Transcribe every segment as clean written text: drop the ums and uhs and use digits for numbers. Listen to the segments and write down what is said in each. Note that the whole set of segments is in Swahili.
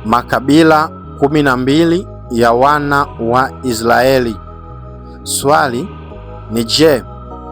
makabila 12 ya wana wa Israeli. Swali ni je,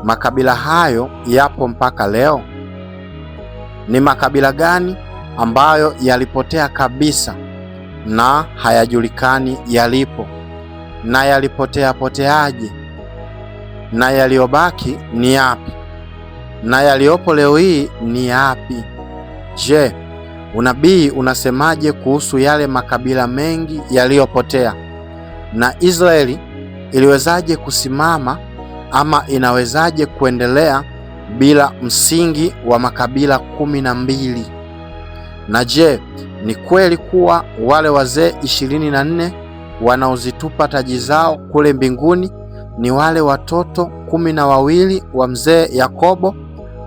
makabila hayo yapo mpaka leo? Ni makabila gani ambayo yalipotea kabisa na hayajulikani yalipo? Na yalipotea poteaje? Na yaliyobaki ni yapi? Na yaliyopo leo hii ni yapi? Je, unabii unasemaje kuhusu yale makabila mengi yaliyopotea? Na Israeli iliwezaje kusimama ama inawezaje kuendelea bila msingi wa makabila 12? Na je, ni kweli kuwa wale wazee 24 wanaozitupa taji zao kule mbinguni ni wale watoto 12 wa mzee Yakobo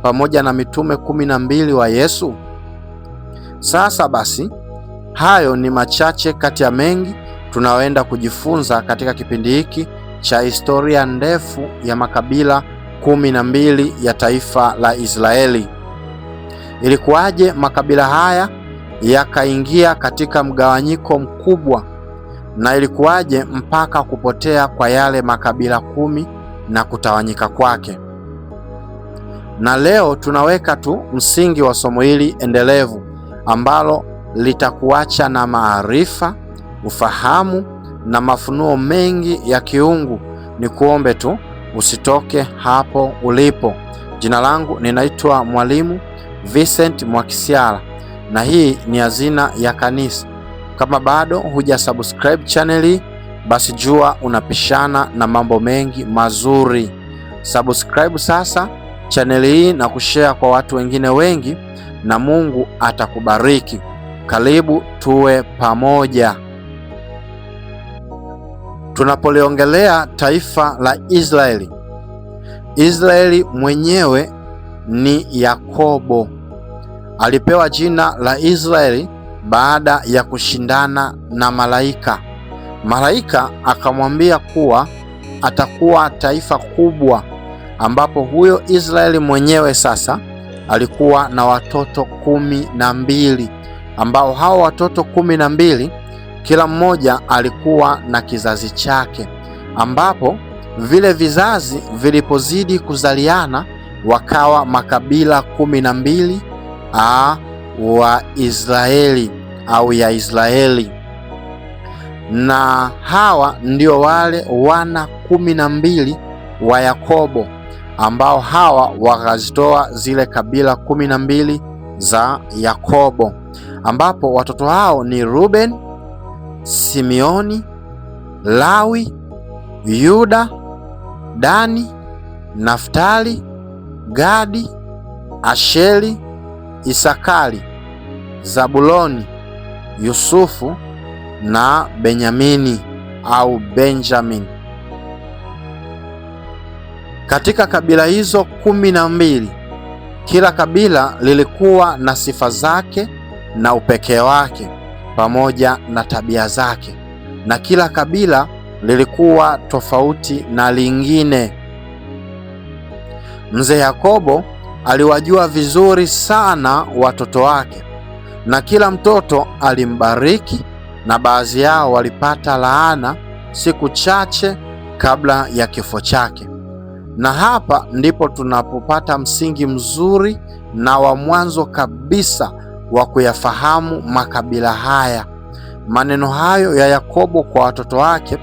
pamoja na mitume 12 wa Yesu? Sasa basi, hayo ni machache kati ya mengi tunaoenda kujifunza katika kipindi hiki cha historia ndefu ya makabila 12 ya taifa la Israeli. Ilikuwaje makabila haya yakaingia katika mgawanyiko mkubwa, na ilikuwaje mpaka kupotea kwa yale makabila 10 na kutawanyika kwake? Na leo tunaweka tu msingi wa somo hili endelevu ambalo litakuacha na maarifa, ufahamu na mafunuo mengi ya kiungu. Ni kuombe tu usitoke hapo ulipo. Jina langu ninaitwa Mwalimu Vincent Mwakisyala na hii ni Hazina ya Kanisa. Kama bado huja subscribe channel hii, basi jua unapishana na mambo mengi mazuri. Subscribe sasa channel hii na kushare kwa watu wengine wengi, na Mungu atakubariki. Karibu tuwe pamoja. Tunapoliongelea taifa la Israeli, Israeli mwenyewe ni Yakobo. Alipewa jina la Israeli baada ya kushindana na malaika. Malaika akamwambia kuwa atakuwa taifa kubwa, ambapo huyo Israeli mwenyewe sasa alikuwa na watoto 12, ambao hao watoto 12 kila mmoja alikuwa na kizazi chake, ambapo vile vizazi vilipozidi kuzaliana wakawa makabila 12 wa Israeli au ya Israeli. Na hawa ndio wale wana 12 wa Yakobo, ambao hawa wakazitoa zile kabila 12 za Yakobo, ambapo watoto hao ni Ruben, Simeoni, Lawi, Yuda, Dani, Naftali, Gadi, Asheri, Isakari, Zabuloni, Yusufu na Benyamini au Benjamin. Katika kabila hizo 12, kila kabila lilikuwa na sifa zake na upekee wake pamoja na tabia zake, na kila kabila lilikuwa tofauti na lingine. Mzee Yakobo aliwajua vizuri sana watoto wake, na kila mtoto alimbariki, na baadhi yao walipata laana siku chache kabla ya kifo chake. Na hapa ndipo tunapopata msingi mzuri na wa mwanzo kabisa wa kuyafahamu makabila haya. Maneno hayo ya Yakobo kwa watoto wake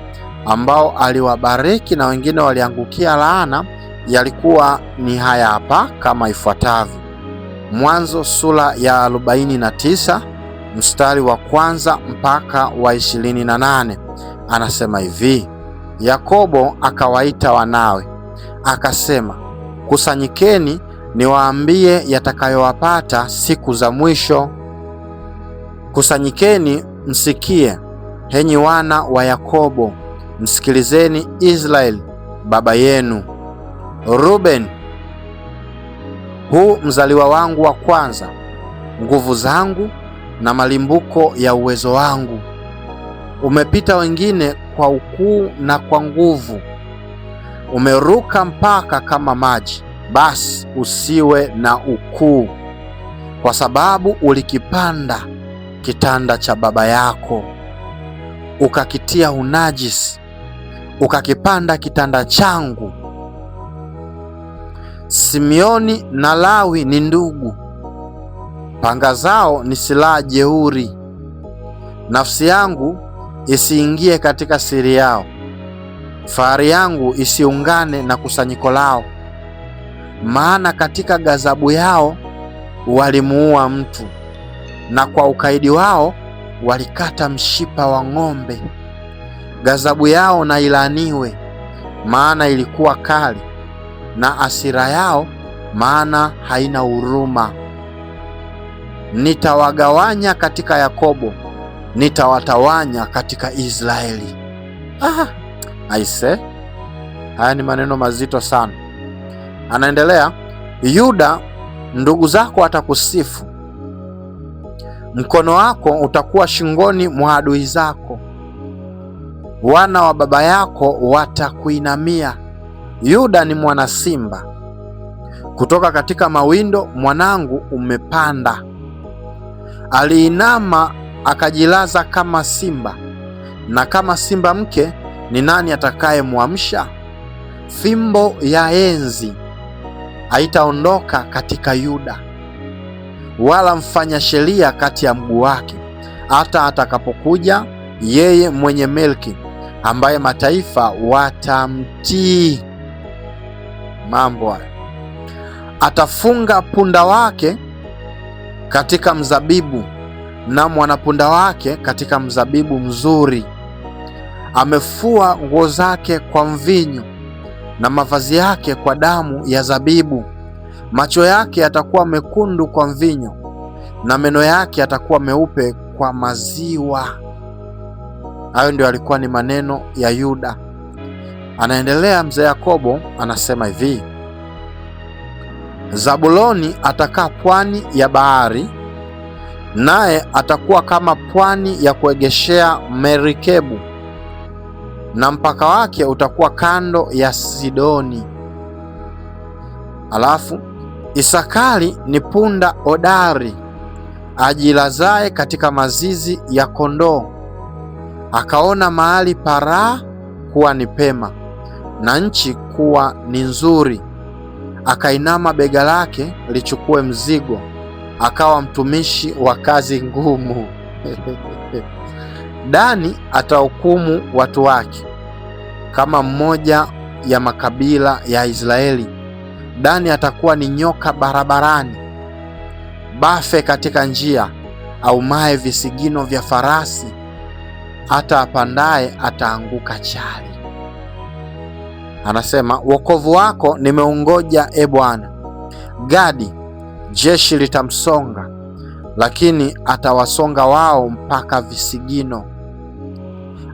ambao aliwabariki na wengine waliangukia laana yalikuwa ni haya hapa kama ifuatavyo. Mwanzo sura ya 49 mstari wa 1 mpaka wa 28 anasema hivi: Yakobo akawaita wanawe akasema, kusanyikeni niwaambie yatakayowapata siku za mwisho. Kusanyikeni msikie, henyi wana wa Yakobo, msikilizeni Israeli baba yenu. Ruben, huu mzaliwa wangu wa kwanza, nguvu zangu na malimbuko ya uwezo wangu. Umepita wengine kwa ukuu na kwa nguvu, umeruka mpaka kama maji, basi usiwe na ukuu, kwa sababu ulikipanda kitanda cha baba yako, ukakitia unajisi, ukakipanda kitanda changu. Simeoni na Lawi ni ndugu, panga zao ni silaha jeuri. Nafsi yangu isiingie katika siri yao, fahari yangu isiungane na kusanyiko lao. Maana katika ghadhabu yao walimuua mtu, na kwa ukaidi wao walikata mshipa wa ng'ombe. Ghadhabu yao na ilaaniwe, maana ilikuwa kali, na hasira yao, maana haina huruma. Nitawagawanya katika Yakobo, nitawatawanya katika Israeli. Aise, haya ni maneno mazito sana. Anaendelea, Yuda, ndugu zako watakusifu, mkono wako utakuwa shingoni mwa adui zako, wana wa baba yako watakuinamia. Yuda ni mwana simba, kutoka katika mawindo mwanangu umepanda. Aliinama akajilaza kama simba, na kama simba mke ni nani atakayemwamsha? Fimbo ya enzi haitaondoka katika Yuda, wala mfanya sheria kati ya mguu wake, hata atakapokuja yeye mwenye milki, ambaye mataifa watamtii. Mambo haya, atafunga punda wake katika mzabibu, na mwanapunda wake katika mzabibu mzuri. Amefua nguo zake kwa mvinyo, na mavazi yake kwa damu ya zabibu. Macho yake yatakuwa mekundu kwa mvinyo, na meno yake yatakuwa meupe kwa maziwa. Hayo ndio alikuwa ni maneno ya Yuda. Anaendelea mzee Yakobo, anasema hivi: Zabuloni atakaa pwani ya bahari, naye atakuwa kama pwani ya kuegeshea merikebu, na mpaka wake utakuwa kando ya Sidoni. Alafu Isakari ni punda hodari, ajilazae katika mazizi ya kondoo. Akaona mahali paraa kuwa ni pema, na nchi kuwa ni nzuri. Akainama bega lake lichukue mzigo, akawa mtumishi wa kazi ngumu. Dani atahukumu watu wake kama mmoja ya makabila ya Israeli. Dani atakuwa ni nyoka barabarani, bafe katika njia, aumaye visigino vya farasi, hata apandaye ataanguka chali. Anasema, wokovu wako nimeungoja, e Bwana. Gadi jeshi litamsonga, lakini atawasonga wao mpaka visigino.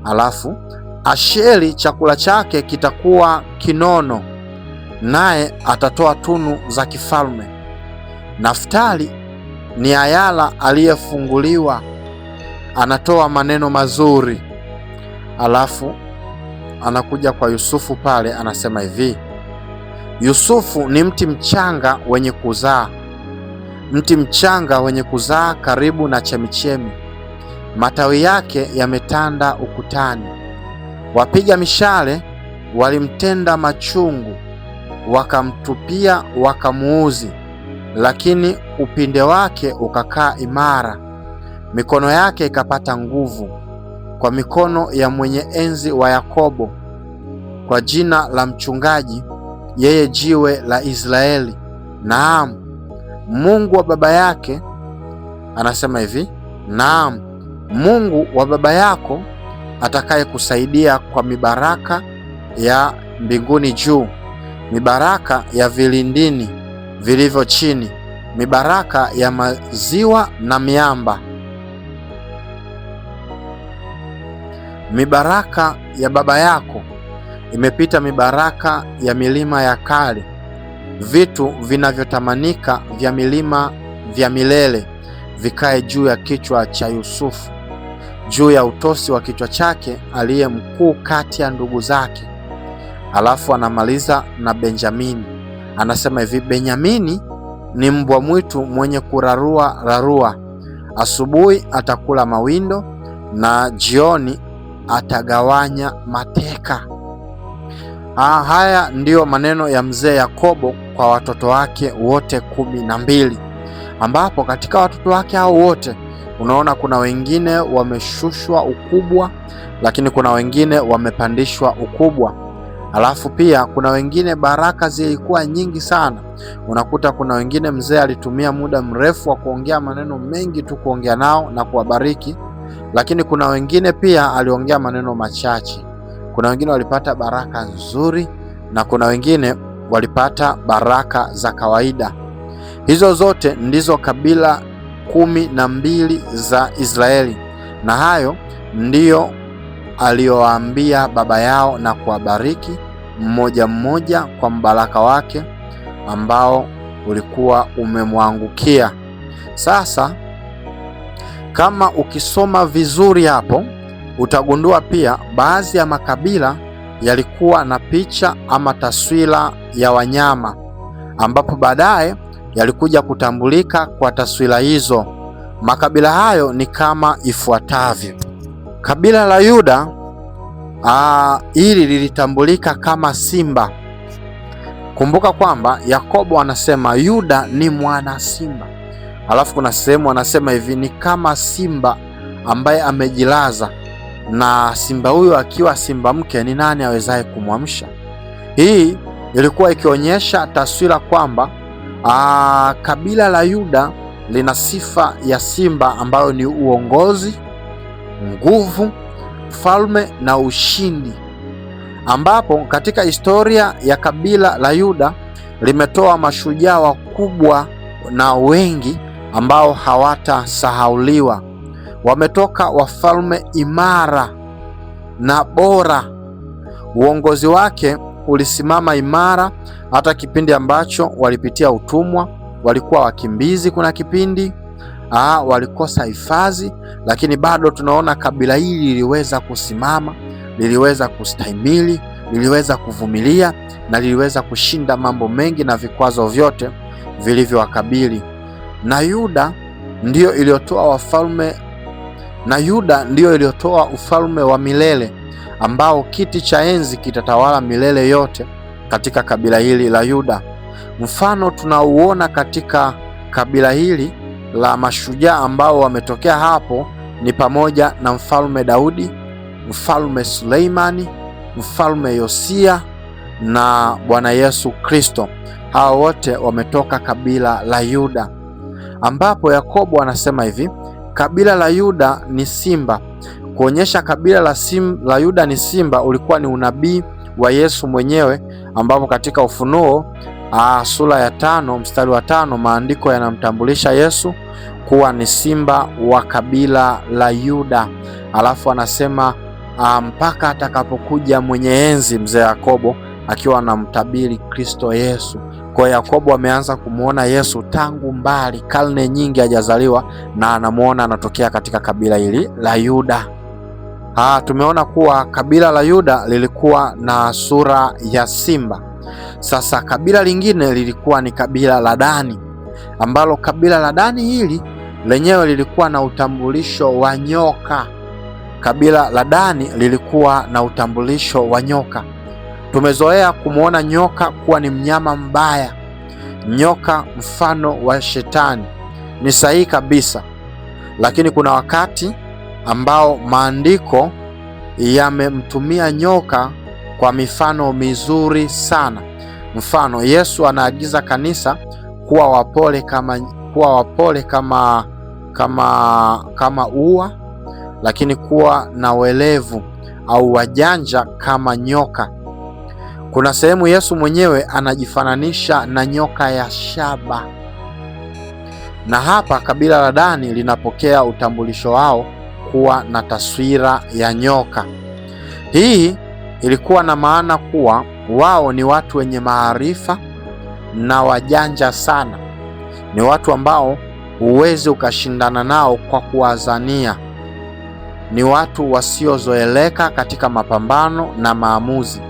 Alafu Asheri chakula chake kitakuwa kinono, naye atatoa tunu za kifalme. Naftali ni ayala aliyefunguliwa, anatoa maneno mazuri. Alafu anakuja kwa Yusufu pale, anasema hivi: Yusufu ni mti mchanga wenye kuzaa, mti mchanga wenye kuzaa karibu na chemichemi, matawi yake yametanda ukutani. Wapiga mishale walimtenda machungu, wakamtupia wakamuuzi, lakini upinde wake ukakaa imara, mikono yake ikapata nguvu, kwa mikono ya mwenye enzi wa Yakobo, kwa jina la mchungaji, yeye jiwe la Israeli, naam, Mungu wa baba yake. Anasema hivi: naam, Mungu wa baba yako atakaye kusaidia kwa mibaraka ya mbinguni juu, mibaraka ya vilindini vilivyo chini, mibaraka ya maziwa na miamba. Mibaraka ya baba yako imepita mibaraka ya milima ya kale, vitu vinavyotamanika vya milima vya milele vikae juu ya kichwa cha Yusufu, juu ya utosi wa kichwa chake, aliye mkuu kati ya ndugu zake. Alafu anamaliza na Benjamini, anasema hivi: Benyamini ni mbwa mwitu mwenye kurarua, asubuhi atakula mawindo na jioni atagawanya mateka. Haya ndiyo maneno ya mzee Yakobo kwa watoto wake wote 12, ambapo katika watoto wake hao wote unaona kuna wengine wameshushwa ukubwa, lakini kuna wengine wamepandishwa ukubwa. Alafu pia kuna wengine baraka zilikuwa nyingi sana. Unakuta kuna wengine mzee alitumia muda mrefu wa kuongea maneno mengi tu kuongea nao na kuwabariki, lakini kuna wengine pia aliongea maneno machache. Kuna wengine walipata baraka nzuri na kuna wengine walipata baraka za kawaida. Hizo zote ndizo kabila 12 za Israeli, na hayo ndiyo aliyowaambia baba yao na kuwabariki mmoja mmoja kwa mbaraka wake ambao ulikuwa umemwangukia. Sasa kama ukisoma vizuri hapo utagundua pia baadhi ya makabila yalikuwa na picha ama taswira ya wanyama, ambapo baadaye yalikuja kutambulika kwa taswira hizo. Makabila hayo ni kama ifuatavyo. Kabila la Yuda hili lilitambulika kama simba. Kumbuka kwamba Yakobo anasema Yuda ni mwana simba, alafu kuna sehemu anasema hivi, ni kama simba ambaye amejilaza, na simba huyo akiwa simba mke, ni nani awezaye kumwamsha? Hii ilikuwa ikionyesha taswira kwamba kabila la Yuda lina sifa ya simba ambayo ni uongozi, nguvu, falme na ushindi, ambapo katika historia ya kabila la Yuda limetoa mashujaa wakubwa na wengi ambao hawatasahauliwa. Wametoka wafalme imara na bora. Uongozi wake ulisimama imara hata kipindi ambacho walipitia utumwa, walikuwa wakimbizi. Kuna kipindi walikosa hifadhi, lakini bado tunaona kabila hili liliweza kusimama, liliweza kustahimili, liliweza kuvumilia na liliweza kushinda mambo mengi na vikwazo vyote vilivyowakabili. Na Yuda ndiyo iliyotoa ufalme wa milele ambao kiti cha enzi kitatawala milele yote katika kabila hili la Yuda. Mfano tunauona katika kabila hili la mashujaa ambao wametokea hapo ni pamoja na mfalme Daudi, mfalme Suleimani, mfalme Yosia na Bwana Yesu Kristo. Hao wote wametoka kabila la Yuda, ambapo Yakobo anasema hivi, kabila la Yuda ni simba. Kuonyesha kabila la Yuda ni simba ulikuwa ni unabii wa Yesu mwenyewe, ambapo katika Ufunuo sura ya 5 mstari wa 5 maandiko yanamtambulisha Yesu kuwa ni simba wa kabila la Yuda. Alafu anasema mpaka atakapokuja mwenye enzi, mzee Yakobo akiwa anamtabiri Kristo Yesu. Kwa Yakobo ameanza kumuona Yesu tangu mbali, karne nyingi hajazaliwa, na anamuona anatokea katika kabila hili la Yuda. Tumeona kuwa kabila la Yuda lilikuwa na sura ya simba. Sasa kabila lingine lilikuwa ni kabila la Dani, ambalo kabila la Dani hili lenyewe lilikuwa na utambulisho wa nyoka. Kabila la Dani lilikuwa na utambulisho wa nyoka. Tumezoea kumwona nyoka kuwa ni mnyama mbaya, nyoka mfano wa shetani. Ni sahihi kabisa, lakini kuna wakati ambao maandiko yamemtumia nyoka kwa mifano mizuri sana. Mfano, Yesu anaagiza kanisa kuwa wapole kama ua, lakini kuwa na welevu au wajanja kama nyoka. Kuna sehemu Yesu mwenyewe anajifananisha na nyoka ya shaba, na hapa kabila la Dani linapokea utambulisho wao kuwa na taswira ya nyoka. Hii ilikuwa na maana kuwa wao ni watu wenye maarifa na wajanja sana. Ni watu ambao huwezi ukashindana nao kwa kuwazania. Ni watu wasiozoeleka katika mapambano na maamuzi.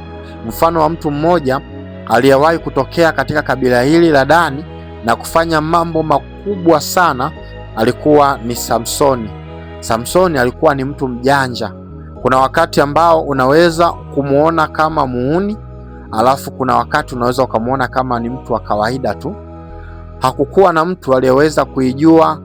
Mfano wa mtu mmoja aliyewahi kutokea katika kabila hili la Dani na kufanya mambo makubwa sana alikuwa ni Samsoni. Samsoni alikuwa ni mtu mjanja. Kuna wakati ambao unaweza kumuona kama muuni, alafu kuna wakati unaweza ukamuona kama ni mtu wa kawaida tu. Hakukuwa na mtu aliyeweza kuijua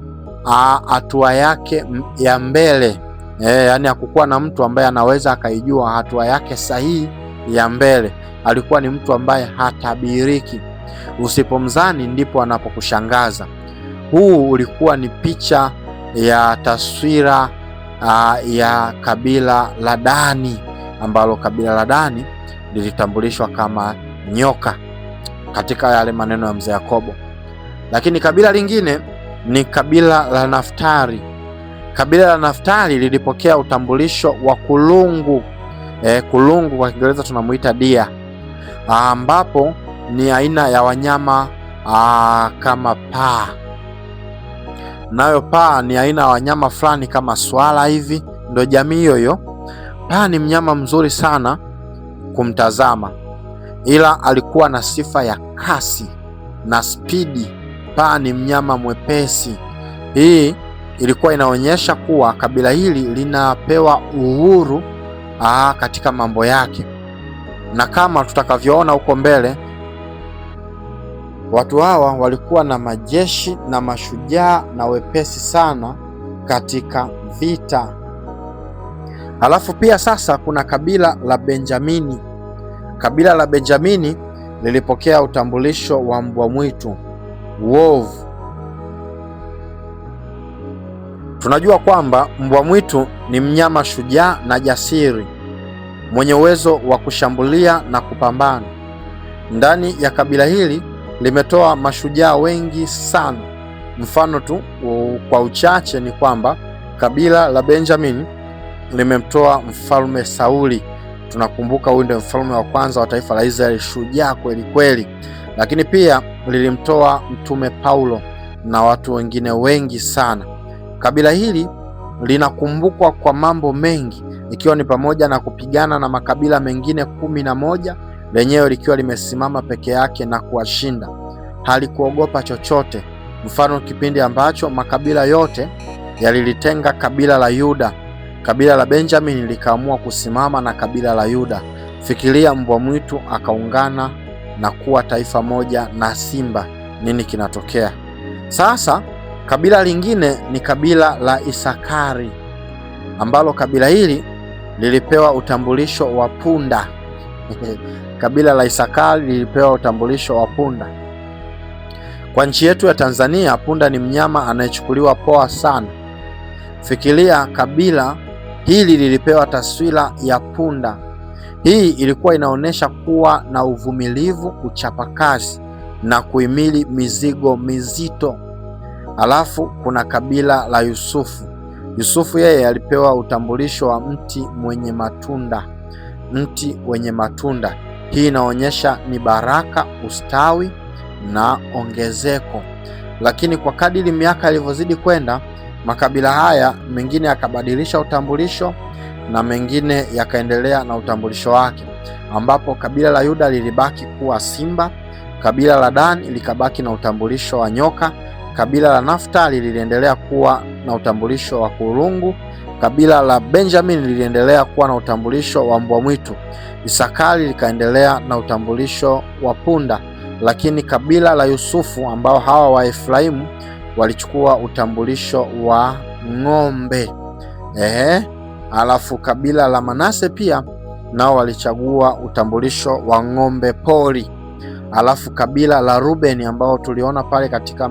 hatua yake ya mbele. Yani hakukuwa na mtu ambaye anaweza akaijua hatua yake sahihi ya mbele. Alikuwa ni mtu ambaye hatabiriki. Usipomzani ndipo anapokushangaza. Huu ulikuwa ni picha ya taswira ya kabila la Dani, ambalo kabila la Dani lilitambulishwa kama nyoka katika yale maneno ya mzee Yakobo. Lakini kabila lingine ni kabila la Naftali. Kabila la Naftali lilipokea utambulisho wa kulungu. Kulungu kwa Kiingereza tunamuita deer, ambapo ni aina ya wanyama kama paa. Nayo paa ni aina ya wanyama fulani kama swala hivi, ndio jamii hiyo. Paa ni mnyama mzuri sana kumtazama, ila alikuwa na sifa ya kasi na spidi. Paa ni mnyama mwepesi. Hii ilikuwa inaonyesha kuwa kabila hili linapewa uhuru katika mambo yake, na kama tutakavyoona huko mbele, watu hawa walikuwa na majeshi na mashujaa na wepesi sana katika vita. Halafu pia sasa kuna kabila la Benjamini. Kabila la Benjamini lilipokea utambulisho wa mbwa mwitu, wolf. Tunajua kwamba mbwa mwitu ni mnyama shujaa na jasiri mwenye uwezo wa kushambulia na kupambana. Ndani ya kabila hili limetoa mashujaa wengi sana. Mfano tu kwa uchache ni kwamba kabila la Benjamin limemtoa mfalme Sauli. Tunakumbuka huyu ndio mfalme wa kwanza wa taifa la Israeli, shujaa kweli kweli. Lakini pia lilimtoa mtume Paulo na watu wengine wengi sana. Kabila hili linakumbukwa kwa mambo mengi, ikiwa ni pamoja na kupigana na makabila mengine 11, lenyewe likiwa limesimama peke yake na kuwashinda. Halikuogopa chochote. Mfano, kipindi ambacho makabila yote yalilitenga kabila la Yuda, kabila la Benjamin likaamua kusimama na kabila la Yuda. Fikiria, mbwa mwitu akaungana na kuwa taifa moja na simba. Nini kinatokea sasa? Kabila lingine ni kabila la Isakari, ambalo kabila hili lilipewa utambulisho wa punda. Kabila la Isakari lilipewa utambulisho wa punda. Kwa nchi yetu ya Tanzania, punda ni mnyama anayechukuliwa poa sana. Fikiria, kabila hili lilipewa taswira ya punda. Hii ilikuwa inaonyesha kuwa na uvumilivu, uchapakazi na kuhimili mizigo mizito. Alafu kuna kabila la Yusufu. Yusufu yeye alipewa utambulisho wa mti mwenye matunda. Mti wenye matunda, hii inaonyesha ni baraka, ustawi na ongezeko. Lakini kwa kadiri miaka ilivyozidi kwenda, makabila haya mengine yakabadilisha utambulisho na mengine yakaendelea na utambulisho wake, ambapo kabila la Yuda lilibaki kuwa simba, kabila la Dani likabaki na utambulisho wa nyoka, kabila la Naftali liliendelea kuwa na utambulisho wa kulungu, kabila la Benjamin liliendelea kuwa na utambulisho wa mbwa mwitu, Isakari likaendelea na utambulisho wa punda, lakini kabila la Yusufu ambao hawa wa Efraimu walichukua utambulisho wa ng'ombe. Alafu kabila la Manase pia nao walichagua utambulisho wa ng'ombe pori. Alafu kabila la Rubeni ambao tuliona pale katika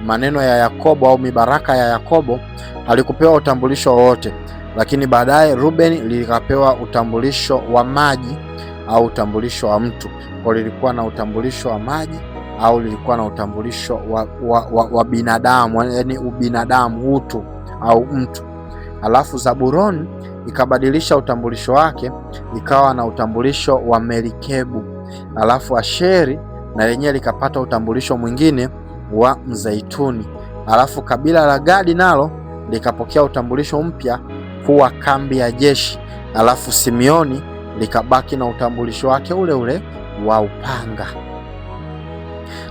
maneno ya Yakobo au mibaraka ya Yakobo alikupewa utambulisho wote, lakini baadaye Rubeni likapewa utambulisho wa maji au utambulisho wa mtu. Kwa lilikuwa na utambulisho wa maji au lilikuwa na utambulisho wa binadamu, yani ubinadamu, utu au mtu. Alafu Zabuloni ikabadilisha utambulisho wake, ikawa na utambulisho wa merikebu. Alafu Asheri na lenyewe likapata utambulisho mwingine wa mzeituni. Alafu kabila la Gadi nalo likapokea utambulisho mpya kuwa kambi ya jeshi. Alafu Simeoni likabaki na utambulisho wake ule ule wa upanga.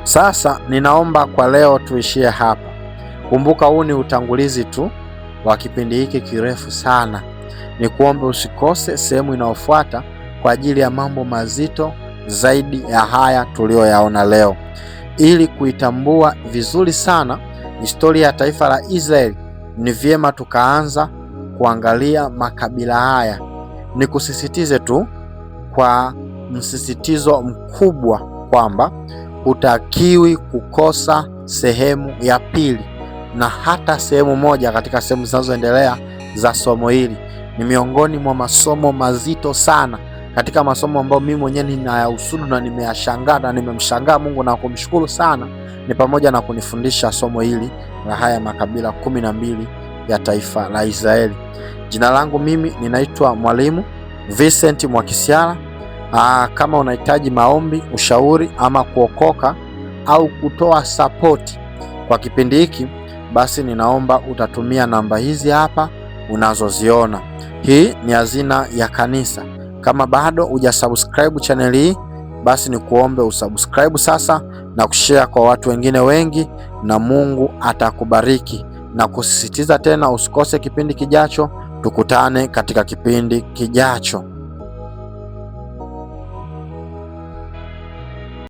Sasa ninaomba kwa leo tuishie hapa. Kumbuka huu ni utangulizi tu wa kipindi hiki kirefu sana. Ni kuombe usikose sehemu inayofuata kwa ajili ya mambo mazito zaidi ya haya tuliyoyaona leo. Ili kuitambua vizuri sana historia ya taifa la Israeli, ni vyema tukaanza kuangalia makabila haya. Nikusisitize tu kwa msisitizo mkubwa kwamba hutakiwi kukosa sehemu ya pili na hata sehemu moja katika sehemu zinazoendelea za somo hili. Ni miongoni mwa masomo mazito sana, katika masomo ambayo mimi mwenyewe ninayahusudu na nimeyashangaa na nimemshangaa Mungu na kumshukuru sana, ni pamoja na kunifundisha somo hili la haya makabila 12 ya taifa la Israeli. Jina langu mimi ninaitwa Mwalimu Vincent Mwakisyala. Kama unahitaji maombi, ushauri ama kuokoka au kutoa sapoti kwa kipindi hiki, basi ninaomba utatumia namba hizi hapa unazoziona. Hii ni hazina ya kanisa. Kama bado hujasubscribe channel hii, basi ni kuombe usubscribe sasa na kushare kwa watu wengine wengi, na Mungu atakubariki. Na kusisitiza tena, usikose kipindi kijacho. Tukutane katika kipindi kijacho.